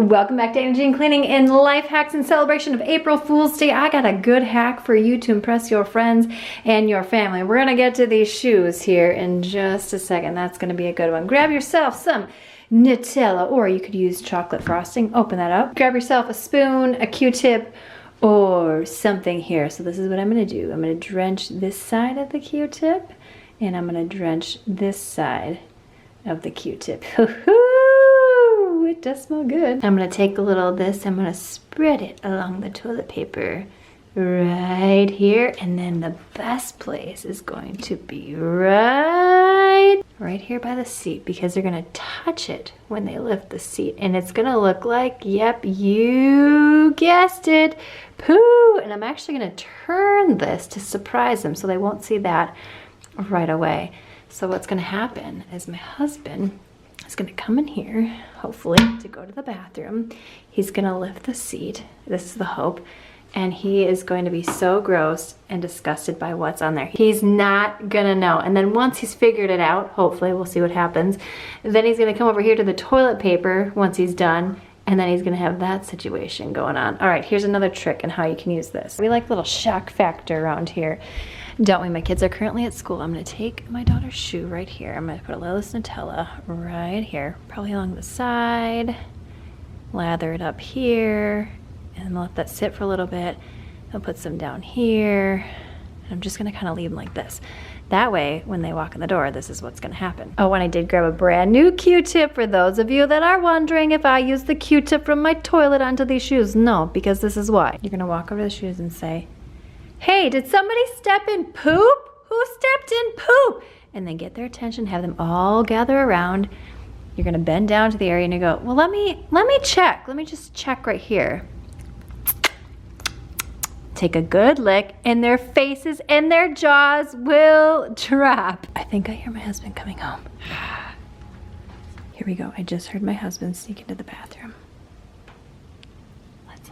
Welcome back to Energy and Cleaning and Life Hacks in celebration of April Fool's Day. I got a good hack for you to impress your friends and your family. We're gonna get to these shoes here in just a second. That's gonna be a good one. Grab yourself some Nutella, or you could use chocolate frosting. Open that up. Grab yourself a spoon, a Q-tip, or something here. So this is what I'm gonna do. I'm gonna drench this side of the Q-tip, and I'm gonna drench this side of the Q-tip. It does smell good. I'm gonna take a little of this, I'm gonna spread it along the toilet paper right here, and then the best place is going to be right here by the seat, because they're gonna touch it when they lift the seat, and it's gonna look like, yep, you guessed it, poo. And I'm actually gonna turn this to surprise them so they won't see that right away. So what's gonna happen is my husband is gonna come in here, hopefully, to go to the bathroom. He's gonna lift the seat, this is the hope, and he is going to be so gross and disgusted by what's on there. He's not gonna know. And then once he's figured it out, hopefully, we'll see what happens, then he's gonna come over here to the toilet paper once he's done, and then he's gonna have that situation going on. All right, here's another trick on how you can use this. We like a little shock factor around here, don't we? My kids are currently at school. I'm gonna take my daughter's shoe right here. I'm gonna put a little Nutella right here, probably along the side, lather it up here, and let that sit for a little bit. I'll put some down here. I'm just gonna kind of leave them like this. That way, when they walk in the door, this is what's gonna happen. Oh, and I did grab a brand new Q-tip for those of you that are wondering if I use the Q-tip from my toilet onto these shoes. No, because this is why. You're gonna walk over to the shoes and say, "Hey, did somebody step in poop? Who stepped in poop?" And then get their attention, have them all gather around. You're gonna bend down to the area and you go, "Well, let me check. Let me just check right here." Take a good lick, and their faces and their jaws will drop. I think I hear my husband coming home. Here we go. I just heard my husband sneak into the bathroom. Let's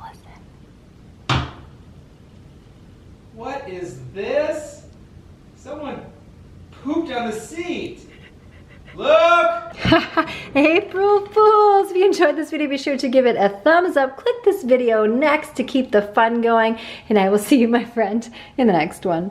listen. What is this? Someone pooped on the seat. Look! April Fools! If you enjoyed this video, be sure to give it a thumbs up. Click this video next to keep the fun going, and I will see you, my friend, in the next one.